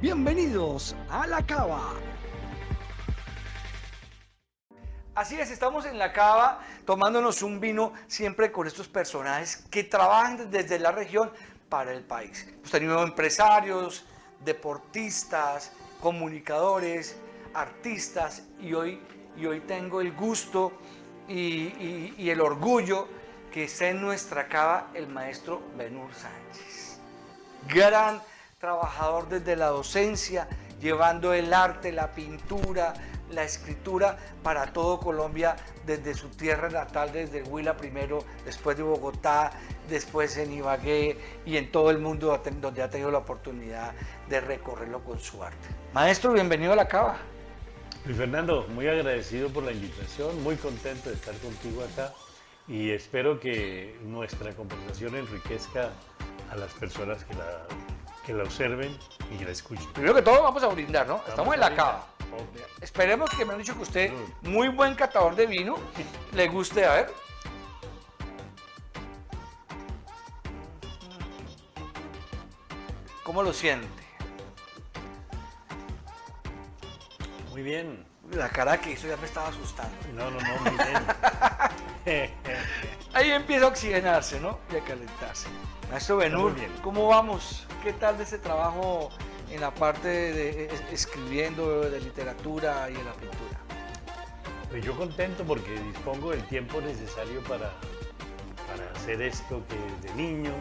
Bienvenidos a La Cava. Así es, estamos en La Cava tomándonos un vino siempre con estos personajes que trabajan desde la región para el país. Hemos tenido empresarios, deportistas, comunicadores, artistas y hoy tengo el gusto y el orgullo que esté en nuestra cava el maestro Benhur Sánchez. Gran trabajador desde la docencia, llevando el arte, la pintura, la escritura para todo Colombia, desde su tierra natal, desde Huila primero, después de Bogotá, después en Ibagué y en todo el mundo donde ha tenido la oportunidad de recorrerlo con su arte. Maestro, bienvenido a La Cava. Luis Fernando, muy agradecido por la invitación, muy contento de estar contigo acá y espero que nuestra conversación enriquezca a las personas que la observen y que la escuchen. Primero que todo vamos a brindar, ¿no? Estamos en La Cava. Okay. Esperemos que me han dicho que usted, muy buen catador de vino, le guste, a ver. ¿Cómo lo siente? Muy bien. La cara que hizo ya me estaba asustando. No, muy bien. Ahí empieza a oxigenarse, ¿no? Y a calentarse. Maestro Benhur, ¿cómo vamos? ¿Qué tal de ese trabajo en la parte de escribiendo, de literatura y de la pintura? Pues yo contento porque dispongo del tiempo necesario para hacer esto que de niño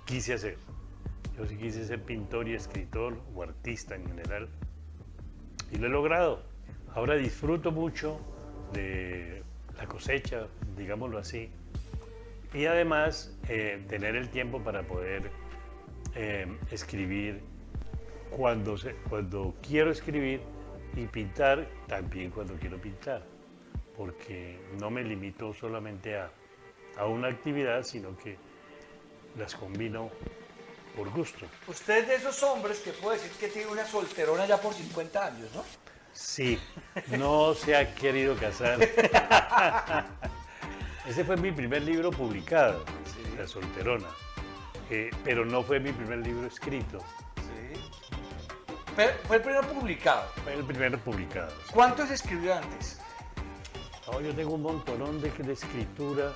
quise hacer. Yo sí quise ser pintor y escritor o artista en general y lo he logrado. Ahora disfruto mucho de la cosecha, digámoslo así, y además tener el tiempo para poder escribir cuando quiero escribir y pintar también cuando quiero pintar, porque no me limito solamente a una actividad, sino que las combino por gusto. Usted es de esos hombres que puede decir que tiene una solterona ya por 50 años, ¿no? Sí, no se ha querido casar. Ese fue mi primer libro publicado, sí. La Solterona, pero no fue mi primer libro escrito. Sí. Pero fue el primero publicado. Fue el primero publicado. Sí. ¿Cuántos escribió antes? No, yo tengo un montonón de escritura.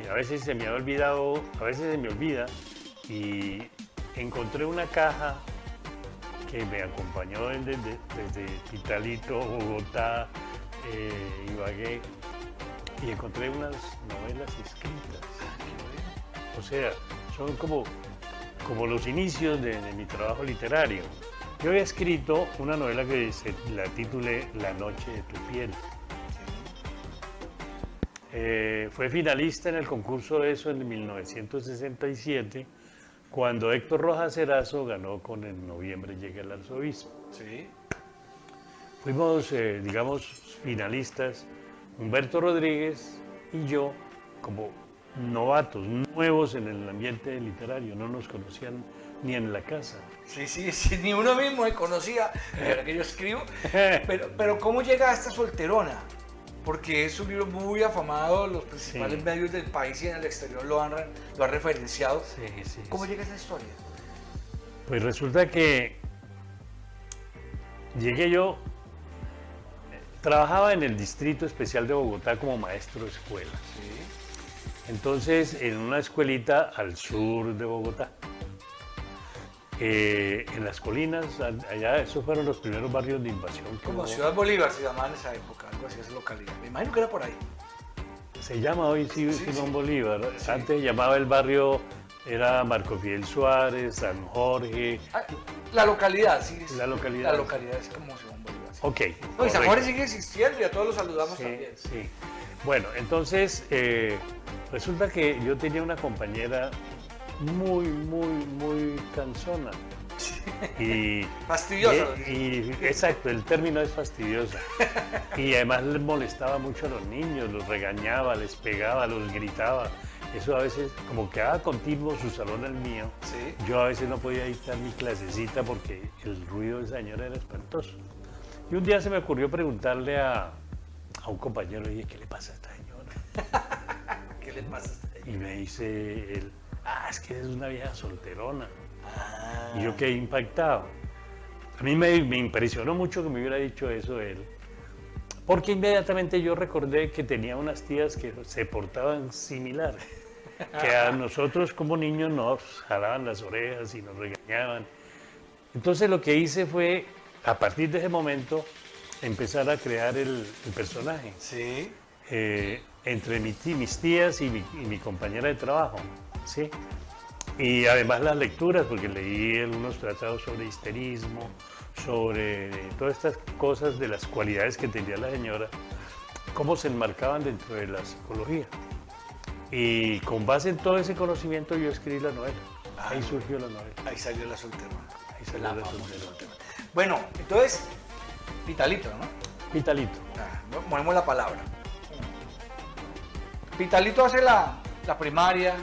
A veces se me ha olvidado, a veces se me olvida. Y encontré una caja que me acompañó desde Pitalito, Bogotá, Ibagué, y encontré unas novelas escritas. O sea, son como los inicios de mi trabajo literario. Yo había escrito una novela que la titulé La noche de tu piel. Fue finalista en el concurso de eso en 1967, cuando Héctor Rojas Erazo ganó con En noviembre llega el arzobispo. Sí. Fuimos, digamos, finalistas, Humberto Rodríguez y yo, como novatos, nuevos en el ambiente literario, no nos conocían ni en la casa. Sí, ni uno mismo me conocía, era que yo escribo, pero ¿cómo llega a esta solterona? Porque es un libro muy afamado, los principales medios del país y en el exterior lo han referenciado. Sí. ¿Cómo llega esa historia? Pues resulta que llegué yo, trabajaba en el Distrito Especial de Bogotá como maestro de escuela. Sí. Entonces, en una escuelita al sur de Bogotá. En las colinas, allá, esos fueron los primeros barrios de invasión. Como Ciudad Bolívar se llamaba en esa época, algo así, esa localidad. Me imagino que era por ahí. Se llama hoy Simón Bolívar. Sí. Antes llamaba el barrio, era Marco Fidel Suárez, San Jorge. La localidad, sí. La localidad. La localidad es como Simón Bolívar. Sí. Ok. No, y San Jorge sigue existiendo y a todos los saludamos también. Sí. Bueno, entonces, resulta que yo tenía una compañera muy cansona. Y, fastidiosa. Exacto, el término es fastidiosa. Y además les molestaba mucho a los niños, los regañaba, les pegaba, los gritaba. Eso a veces, como quedaba continuo su salón al mío, sí. Yo a veces no podía dictar mi clasecita porque el ruido de esa señora era espantoso. Y un día se me ocurrió preguntarle a un compañero, y dije, ¿qué le pasa a esta señora? ¿Qué le pasa a esta señora? Y me dice él, es que es una vieja solterona. Y yo quedé impactado. A mí me impresionó mucho que me hubiera dicho eso él, porque inmediatamente yo recordé que tenía unas tías que se portaban similar, que a nosotros como niños nos jalaban las orejas y nos regañaban. Entonces lo que hice fue, a partir de ese momento, empezar a crear el personaje. Sí. Entre mis tías y mi compañera de trabajo, ¿sí? Y además las lecturas, porque leí algunos tratados sobre histerismo, sobre todas estas cosas de las cualidades que tenía la señora, cómo se enmarcaban dentro de la psicología. Y con base en todo ese conocimiento yo escribí la novela. Ahí surgió la novela. Ahí salió la soltera. Ahí salió la soltera. Bueno, entonces, Pitalito, ¿no? Pitalito. Ponemos la palabra. Pitalito hace la primaria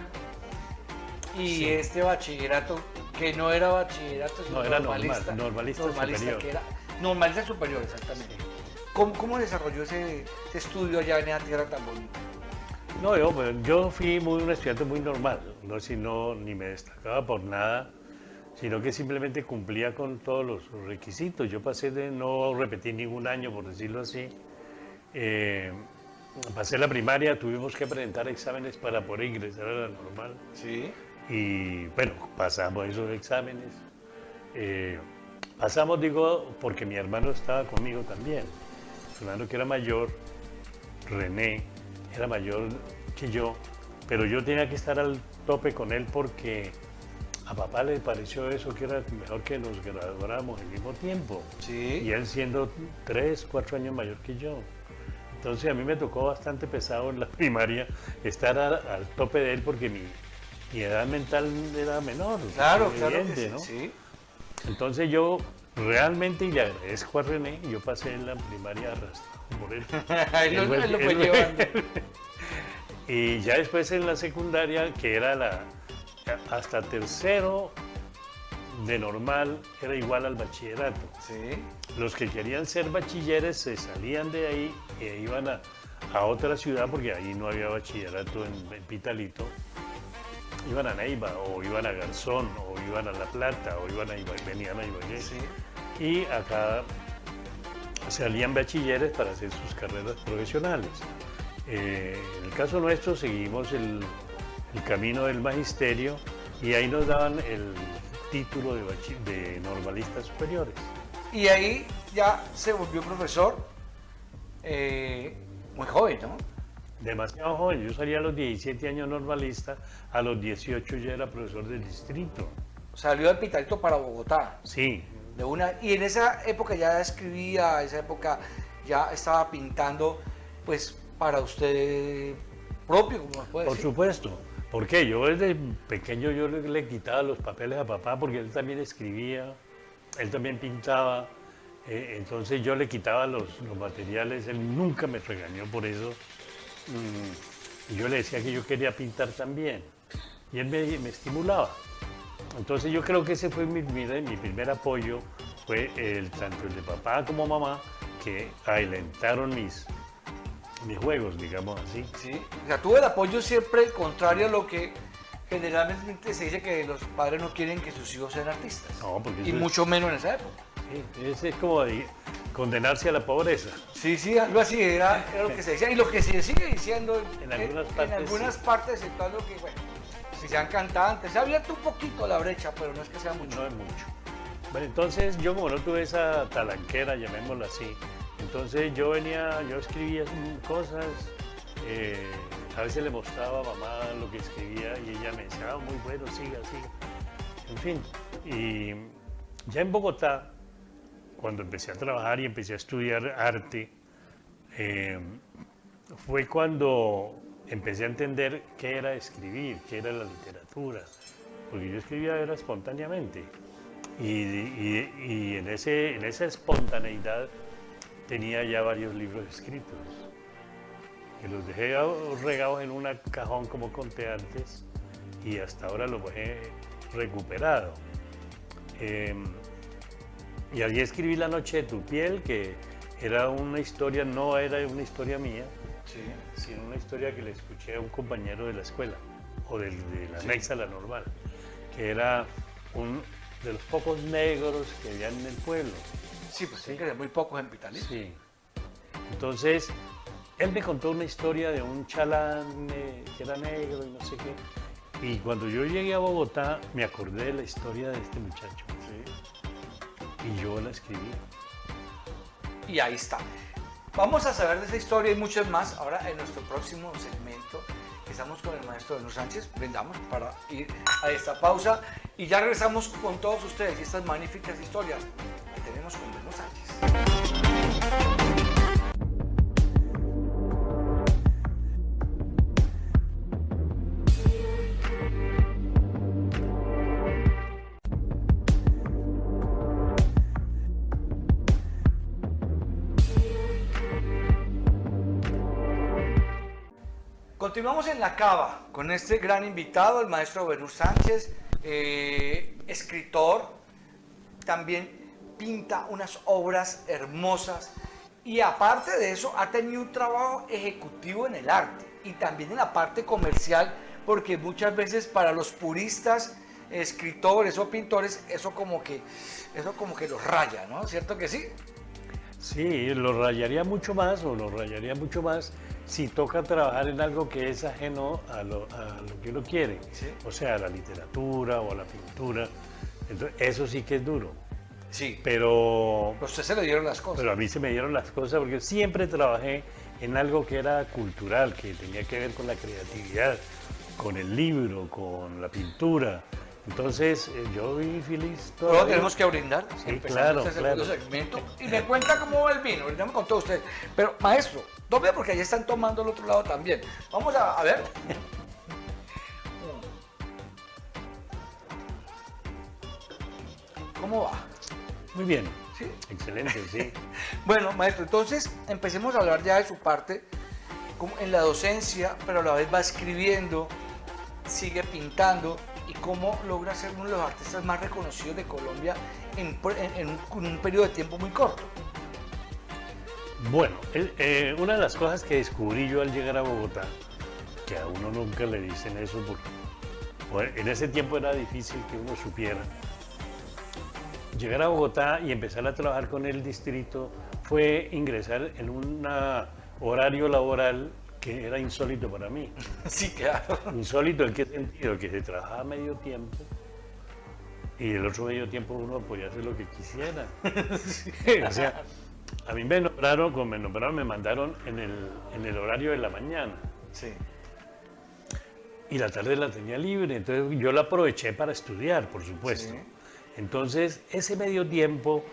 y Sí. este bachillerato, que no era bachillerato, sino No, era normalista. normalista superior. Que era normalista superior, exactamente. ¿Cómo desarrolló ese estudio allá en esa tierra tan bonita? No, yo fui un estudiante muy normal, ni me destacaba por nada, sino que simplemente cumplía con todos los requisitos. Yo pasé de no repetir ningún año, por decirlo así. Pasé la primaria, tuvimos que presentar exámenes para poder ingresar a la normal. Sí. Y bueno, pasamos esos exámenes. Pasamos, digo, porque mi hermano estaba conmigo también. Mi hermano que era mayor, René, era mayor que yo, pero yo tenía que estar al tope con él porque a papá le pareció eso, que era mejor que nos graduáramos al mismo tiempo. Sí. Y él siendo 3, 4 años mayor que yo. Entonces a mí me tocó bastante pesado en la primaria estar al tope de él porque mi edad mental era menor. Claro, es claro evidente, que sí, ¿no? sí. Entonces yo realmente, y le agradezco a René, yo pasé en la primaria arrastrado por él. Él lo fue llevando. Y ya después en la secundaria, que era hasta tercero de normal, era igual al bachillerato. Sí. Los que querían ser bachilleres se salían de ahí e iban a otra ciudad, porque ahí no había bachillerato en Pitalito. Iban a Neiva, o iban a Garzón, o iban a La Plata, o venían a Ibagué. Sí. Y acá salían bachilleres para hacer sus carreras profesionales. En el caso nuestro seguimos el camino del magisterio y ahí nos daban el título de normalistas superiores. Y ahí ya se volvió profesor muy joven, ¿no? Demasiado joven, yo salí a los 17 años normalista, a los 18 ya era profesor del distrito. Salió del Pitalito para Bogotá. Sí, Y en esa época ya escribía, esa época ya estaba pintando, pues para usted propio, como nos puede por decir. supuesto. ¿Por qué? Yo desde pequeño yo le quitaba los papeles a papá porque él también escribía, él también pintaba, entonces yo le quitaba los materiales, él nunca me regañó por eso. Y yo le decía que yo quería pintar también y él me estimulaba. Entonces yo creo que ese fue mi primer apoyo, fue tanto el de papá como mamá, que alentaron mis juegos, digamos así. Sí. O sea, tuvo el apoyo siempre contrario a lo que generalmente se dice, que los padres no quieren que sus hijos sean artistas. No, porque Y eso mucho menos en esa época. es como condenarse a la pobreza. Sí, algo así era lo que se decía y lo que se sigue diciendo En algunas partes, en algunas sí. partes, en todo lo que, bueno, si sean cantantes, se ha abierto un poquito la brecha, pero no es que sea mucho. No es mucho. Bueno, entonces yo como no tuve esa talanquera, llamémoslo así, entonces yo escribía cosas, a veces le mostraba a mamá lo que escribía y ella me decía, muy bueno, siga. En fin, y ya en Bogotá, cuando empecé a trabajar y empecé a estudiar arte, fue cuando empecé a entender qué era escribir, qué era la literatura, porque yo escribía era espontáneamente. Y en esa espontaneidad tenía ya varios libros escritos, que los dejé regados en un cajón, como conté antes, y hasta ahora los he recuperado. Y allí escribí La noche de tu piel, que era una historia, no era una historia mía, sino una historia que le escuché a un compañero de la escuela, o de la anexa a la normal, que era un de los pocos negros que había en el pueblo. Sí, pues tiene que ser muy pocos en Pitalito. Sí. Entonces, él me contó una historia de un chalán que era negro y no sé qué. Y cuando yo llegué a Bogotá, me acordé de la historia de este muchacho. Y yo la escribí. Y ahí está. Vamos a saber de esa historia y muchas más ahora en nuestro próximo segmento. Estamos con el maestro Benú Sánchez, brindamos para ir a esta pausa y ya regresamos con todos ustedes y estas magníficas historias que tenemos con Benú Sánchez. Continuamos en la cava con este gran invitado, el maestro Benú Sánchez, escritor, también pinta unas obras hermosas y aparte de eso ha tenido un trabajo ejecutivo en el arte y también en la parte comercial, porque muchas veces para los puristas, escritores o pintores, eso como que los raya, ¿no? ¿Cierto que sí? Sí, lo rayaría mucho más si toca trabajar en algo que es ajeno a lo que uno quiere, Sí. o sea, a la literatura o a la pintura. Entonces, eso sí que es duro. Sí. Pero A usted se le dieron las cosas. Pero a mí se me dieron las cosas porque siempre trabajé en algo que era cultural, que tenía que ver con la creatividad, con el libro, con la pintura. Entonces, yo viví feliz Luego todavía. tenemos que brindar. Sí, empezando claro, este segundo claro. segmento. Y me cuenta cómo va el vino. Brindamos con todos ustedes. Pero, maestro, tome porque allá están tomando al otro lado también. Vamos a ver. ¿Cómo va? Muy bien, ¿Sí? excelente, sí. Bueno, maestro, entonces empecemos a hablar ya de su parte como en la docencia, pero a la vez va escribiendo, sigue pintando y cómo logra ser uno de los artistas más reconocidos de Colombia en un periodo de tiempo muy corto. Bueno, una de las cosas que descubrí yo al llegar a Bogotá, que a uno nunca le dicen eso, porque bueno, en ese tiempo era difícil que uno supiera. Llegar a Bogotá y empezar a trabajar con el distrito fue ingresar en un horario laboral que era insólito para mí. Sí, claro. Insólito en qué sentido, que se trabajaba medio tiempo y el otro medio tiempo uno podía hacer lo que quisiera. O sea, a mí me nombraron, me mandaron en el horario de la mañana. Sí. Y la tarde la tenía libre, entonces yo la aproveché para estudiar, por supuesto. Sí. Entonces, ese medio tiempo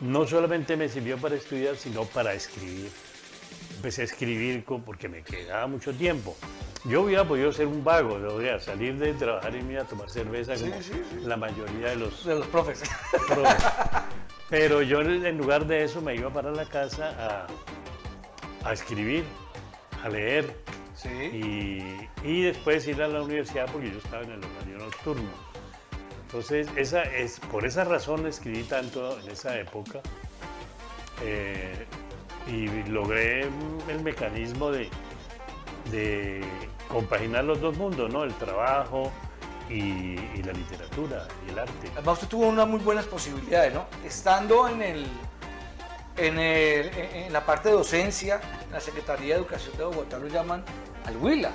no solamente me sirvió para estudiar, sino para escribir. Empecé a escribir porque me quedaba mucho tiempo. Yo hubiera podido ser un vago, salir de trabajar y irme a tomar cerveza como la mayoría de los De los profes. profes. Pero yo en lugar de eso me iba para la casa a escribir, a leer. Sí. Y después ir a la universidad porque yo estaba en el horario nocturno. Entonces, por esa razón escribí tanto en esa época y logré el mecanismo de compaginar los dos mundos, ¿no? El trabajo y la literatura y el arte. Además, usted tuvo unas muy buenas posibilidades, ¿no? Estando en la parte de docencia, en la Secretaría de Educación de Bogotá lo llaman al Huila.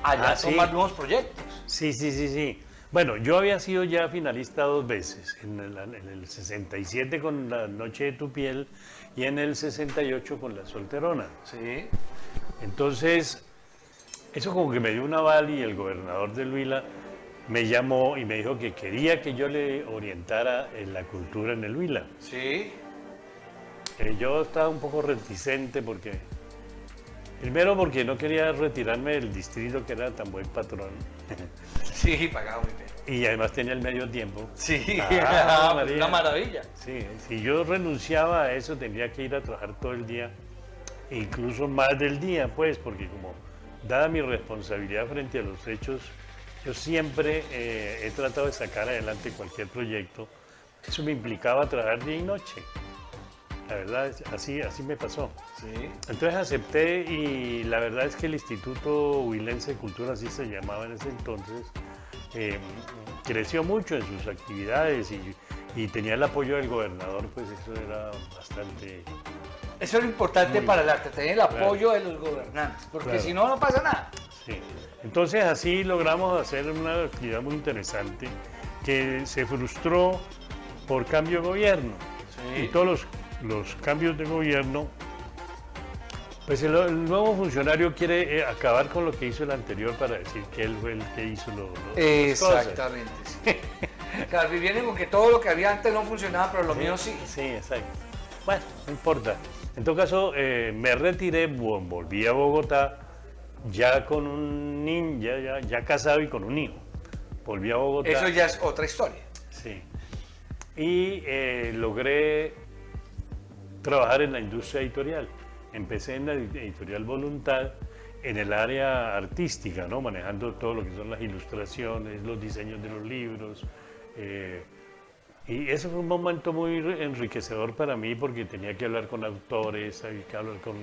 Allá sí. toman nuevos proyectos. Sí. Bueno, yo había sido ya finalista 2 veces, en el 67 con La Noche de tu Piel y en el 68 con La Solterona. Sí. Entonces, eso como que me dio un aval y el gobernador del Huila me llamó y me dijo que quería que yo le orientara en la cultura en el Huila. Sí. Yo estaba un poco reticente primero porque no quería retirarme del distrito que era tan buen patrón. Sí, pagaba muy bien. Y además tenía el medio tiempo. Sí, María. una maravilla. Sí, si yo renunciaba a eso tendría que ir a trabajar todo el día, incluso más del día, pues, porque como dada mi responsabilidad frente a los hechos, yo siempre he tratado de sacar adelante cualquier proyecto. Eso me implicaba trabajar día y noche. La verdad, así me pasó. Sí. Entonces acepté y la verdad es que el Instituto Huilense de Cultura, así se llamaba en ese entonces, eh, creció mucho en sus actividades y tenía el apoyo del gobernador, pues eso era bastante... Eso es lo importante Muy para el arte, tener el apoyo claro. de los gobernantes, porque Claro. si no, no pasa nada. Sí. Entonces así logramos hacer una actividad muy interesante que se frustró por cambio de gobierno. Sí. Y todos los cambios de gobierno, pues el nuevo funcionario quiere acabar con lo que hizo el anterior para decir que él fue el que hizo las cosas. Exactamente, sí. Claro, y vienen con que todo lo que había antes no funcionaba, pero lo mío sí. Sí, exacto. Bueno, no importa. En todo caso, me retiré, volví a Bogotá, ya con un niño, ya casado y con un hijo. Volví a Bogotá. Eso ya es otra historia. Sí. Y logré trabajar en la industria editorial. Empecé en la editorial Voluntad, en el área artística, ¿no? Manejando todo lo que son las ilustraciones, los diseños de los libros. Y ese fue un momento muy enriquecedor para mí porque tenía que hablar con autores, había que hablar con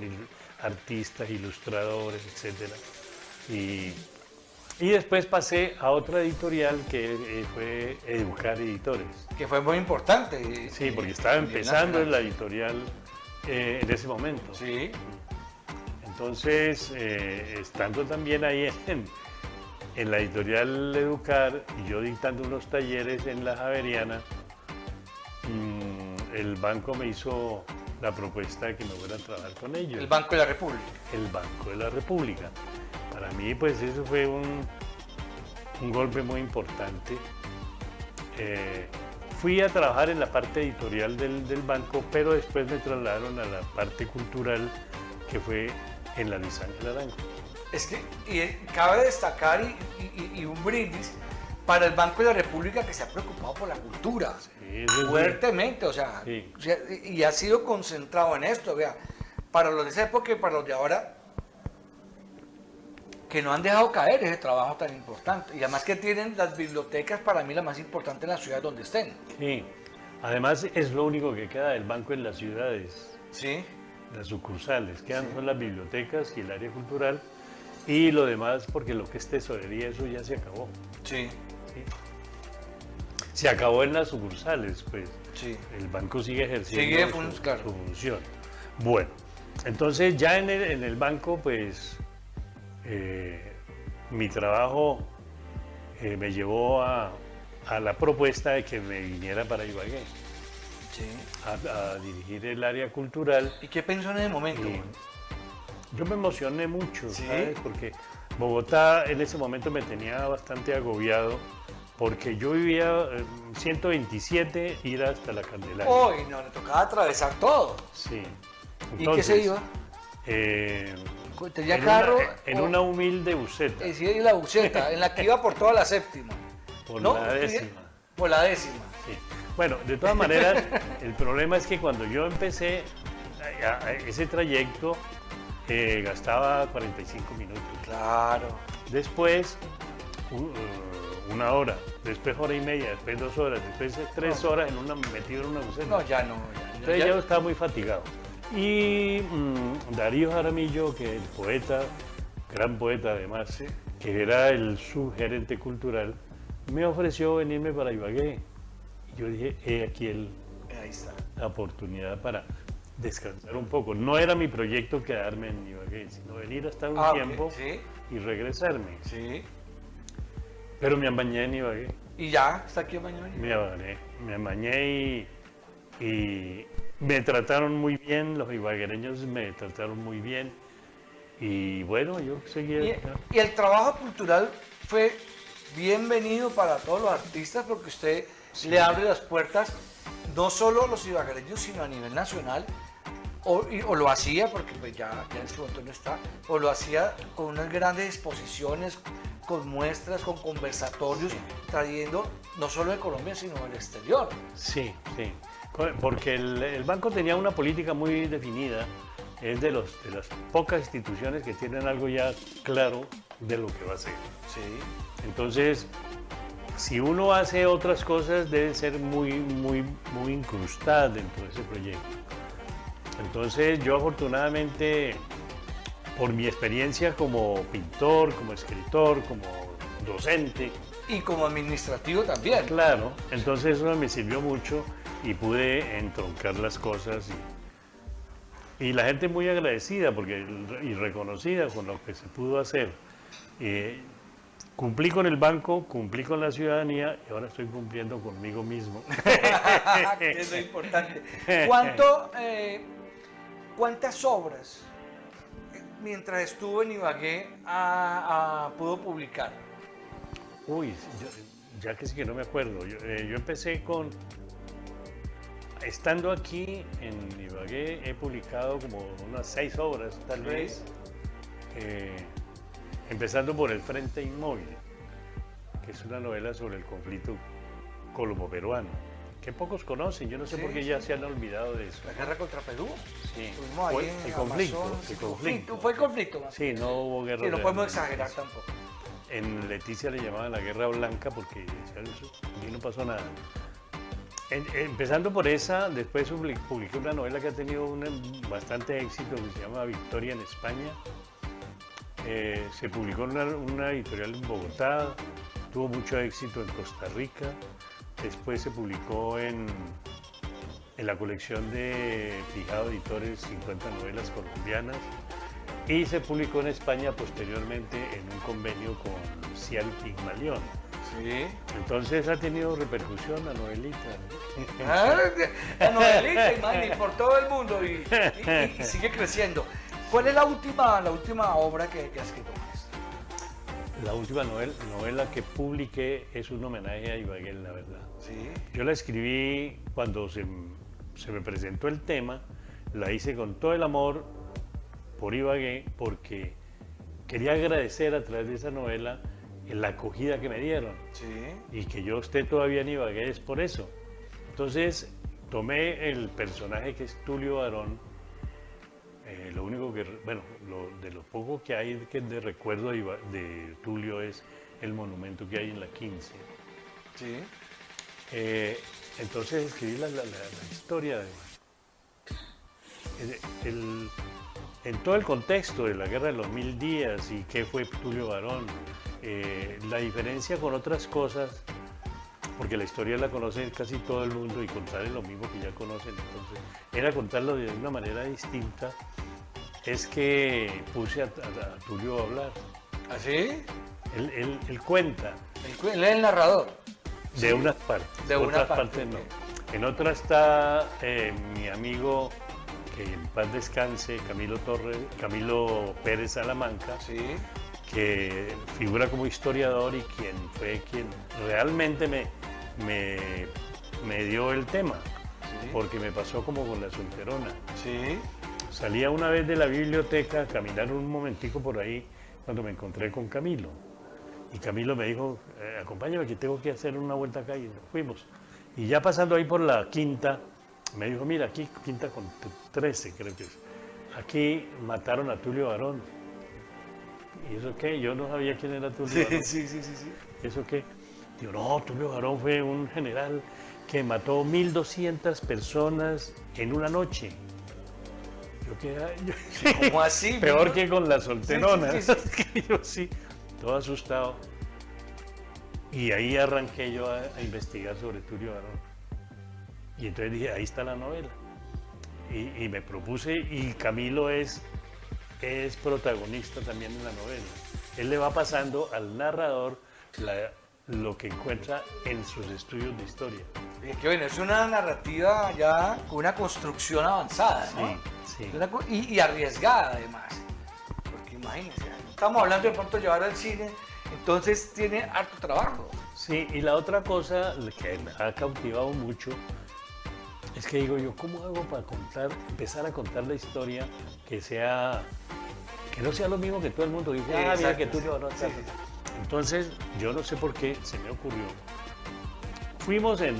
artistas, ilustradores, etc. Y después pasé a otra editorial que fue Educar Editores. Que fue muy importante. Sí, porque estaba a nivel empezando en la nacional. editorial en ese momento. Sí. Entonces, estando también ahí en la editorial Educar y yo dictando unos talleres en la Javeriana, el banco me hizo la propuesta de que me fuera a trabajar con ellos. El Banco de la República. El Banco de la República. Para mí, pues eso fue un golpe muy importante. Fui a trabajar en la parte editorial del banco, pero después me trasladaron a la parte cultural, que fue en la Luis Ángel Arango. Es que cabe destacar y un brindis para el Banco de la República que se ha preocupado por la cultura. Sí, eso es Fuertemente, o sea, Sí. y ha sido concentrado en esto, vea, para los de esa época y para los de ahora, que no han dejado caer ese trabajo tan importante. Y además que tienen las bibliotecas, para mí, la más importante en la ciudad donde estén. Sí. Además, es lo único que queda del banco en las ciudades, Sí. las sucursales. Quedan Sí. son las bibliotecas y el área cultural. Y lo demás, porque lo que es tesorería, eso ya se acabó. Sí. ¿Sí? Se acabó en las sucursales, pues. Sí. El banco sigue ejerciendo Sigue claro. su función. Bueno, entonces ya en el banco, pues, mi trabajo me llevó a la propuesta de que me viniera para Ibagué, Sí. a dirigir el área cultural. ¿Y qué pensó en ese momento? Y yo me emocioné mucho, ¿Sí? ¿sabes? Porque Bogotá en ese momento me tenía bastante agobiado, porque yo vivía 127, ir hasta la Candelaria. Hoy no, le tocaba atravesar todo. Sí. ¿Y qué se iba? ¿Tenía en carro? en una humilde buseta, Sí, en la buceta, en la que iba por toda la séptima. por ¿No? la décima. Por la décima. Sí. Bueno, de todas maneras, el problema es que cuando yo empecé ese trayecto, gastaba 45 minutos. Claro. Después, una hora, después hora y media, después 2 horas, después 3 horas metido en una buseta. No, ya no. Entonces ya estaba muy fatigado. Y Darío Jaramillo, que el poeta, gran poeta además, Sí. que era el subgerente cultural, me ofreció venirme para Ibagué. Y yo dije, aquí Ahí está. la oportunidad para descansar un poco. No era mi proyecto quedarme en Ibagué, sino venir a estar un Ok, tiempo Sí, y regresarme. sí. Pero me amañé en Ibagué. Y ya, está aquí mañana. Me amañé y me trataron muy bien, los ibaguereños me trataron muy bien. Y bueno, yo seguía. Y el trabajo cultural fue bienvenido para todos los artistas porque usted le abre las puertas no solo a los ibaguereños, sino a nivel nacional. O lo hacía, porque pues ya en este momento no está, o lo hacía con unas grandes exposiciones, con muestras, con conversatorios, trayendo no solo de Colombia, sino del exterior. Sí, sí. Porque el banco tenía una política muy definida. Es de las pocas instituciones que tienen algo ya claro de lo que va a hacer. Sí. Entonces, si uno hace otras cosas, debe ser muy incrustada dentro de ese proyecto. Entonces, yo afortunadamente, por mi experiencia como pintor, como escritor, como docente, y como administrativo también. Claro, entonces eso me sirvió mucho y pude entroncar las cosas y la gente muy agradecida y reconocida con lo que se pudo hacer. Cumplí con el banco, cumplí con la ciudadanía y ahora estoy cumpliendo conmigo mismo. Eso es importante. ¿Cuántas obras mientras estuvo en Ibagué pudo publicar? Uy, ya que sí que no me acuerdo. Yo empecé estando aquí en Ibagué, he publicado como unas 6 obras, tal vez. Empezando por El Frente Inmóvil, que es una novela sobre el conflicto colombo-peruano, que pocos conocen. Yo no sé por qué ya se han olvidado de eso. ¿La guerra contra Perú? Sí. Estuvimos ahí en El conflicto, Amazonas. el conflicto. Fue el conflicto más. Sí, no hubo guerra. Sí, no podemos realmente. exagerar tampoco. En Leticia le llamaban la Guerra Blanca porque decían eso, aquí no pasó nada. Empezando por esa, después publiqué una novela que ha tenido bastante éxito que se llama Victoria en España. Se publicó en una editorial en Bogotá, tuvo mucho éxito en Costa Rica. Después se publicó en la colección de Fijado Editores 50 novelas colombianas. Y se publicó en España posteriormente en un convenio con Cial Pigmalión. Sí. Entonces ha tenido repercusión la novelita. La novelita, imagínate, por todo el mundo y sigue creciendo. ¿Cuál es la última obra que has escrito? La última novela que publiqué es un homenaje a Ibagué, la verdad. Sí. Yo la escribí cuando se me presentó el tema, la hice con todo el amor por Ibagué, porque quería agradecer a través de esa novela la acogida que me dieron. Sí. Y que yo esté todavía en Ibagué es por eso. Entonces tomé el personaje que es Tulio Barón. Lo único que, bueno, de lo poco que hay de recuerdo de Tulio es el monumento que hay en la 15. Sí. Entonces escribí la historia en todo el contexto de la Guerra de los 1000 días y qué fue Tulio Barón. La diferencia con otras cosas, porque la historia la conoce casi todo el mundo y contarle lo mismo que ya conocen, entonces era contarlo de una manera distinta, es que puse a Tulio a hablar. ¿Ah, sí? Él cuenta. Él es el narrador. De unas partes. De otras una parte, partes no. ok. En otras está mi amigo, que en paz descanse, Camilo Pérez Salamanca, Sí. que figura como historiador y quien realmente me dio el tema, Sí. porque me pasó como con La Solterona. Sí. Salía una vez de la biblioteca a caminar un momentico por ahí cuando me encontré con Camilo. Y Camilo me dijo, acompáñame que tengo que hacer una vuelta acá, y nos fuimos. Y ya pasando ahí por la quinta, me dijo, mira, aquí quinta con 13 creo que es. Aquí mataron a Tulio Barón. ¿Y eso qué? Yo no sabía quién era Tulio Barón. Sí. ¿Y eso qué? Digo, no, Tulio Barón fue un general que mató 1200 personas en una noche. Yo quedé... ¿Cómo así? Peor que con La Solterona. Sí. Yo sí, todo asustado. Y ahí arranqué yo a investigar sobre Tulio Barón. Y entonces dije, ahí está la novela. Y me propuse, y Camilo es protagonista también en la novela. Él le va pasando al narrador lo que encuentra en sus estudios de historia. Que bueno, es una narrativa ya con una construcción avanzada, ¿no? Sí. Y arriesgada además. Porque imagínense, estamos hablando de pronto llevar al cine, entonces tiene harto trabajo. Sí, y la otra cosa que me ha cautivado mucho es que digo yo, ¿cómo hago para empezar a contar la historia que no sea lo mismo que todo el mundo dice? Exacto, Mira que tú sí. no. Sí. Entonces, yo no sé por qué se me ocurrió. Fuimos en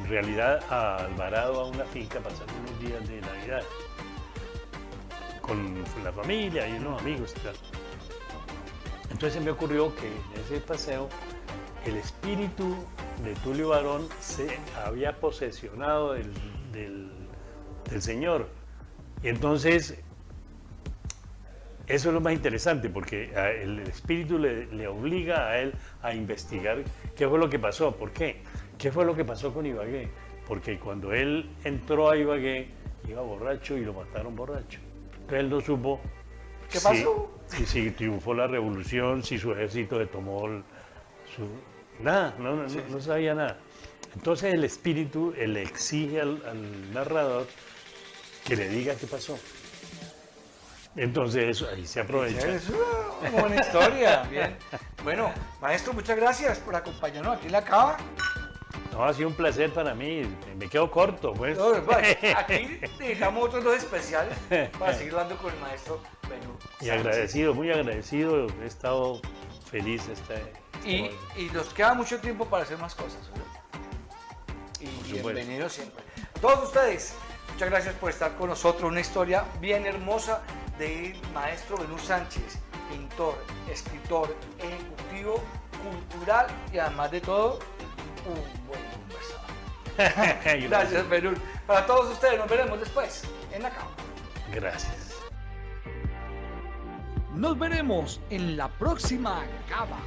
realidad a Alvarado, a una finca, pasar unos días de Navidad con la familia y unos amigos y tal. Entonces se me ocurrió que en ese paseo el espíritu de Tulio Barón se había posesionado del Señor. Y entonces Eso es lo más interesante porque el espíritu le obliga a él a investigar qué fue lo que pasó, por qué, qué fue lo que pasó con Ibagué. Porque cuando él entró a Ibagué, iba borracho y lo mataron borracho. Entonces él no supo ¿Qué pasó? si triunfó la revolución, si su ejército le tomó nada, no sabía nada. Entonces el espíritu le exige al narrador que le diga qué pasó. Entonces ahí se aprovecha. Es una buena historia, bien. Bueno, maestro, muchas gracias por acompañarnos aquí en la cava. No, ha sido un placer para mí, me quedo corto, pues. No, aquí necesitamos otros dos especiales para seguir hablando con el maestro Benú. Y agradecido, muy agradecido, he estado feliz Y nos queda mucho tiempo para hacer más cosas, ¿verdad? Y supuesto. bienvenidos siempre. A todos ustedes, muchas gracias por estar con nosotros. Una historia bien hermosa del maestro Benú Sánchez, pintor, escritor, ejecutivo, cultural y además de todo, un buen conversador. Gracias, Benú. Para todos ustedes, nos veremos después en la cama. Gracias. Nos veremos en la próxima cava.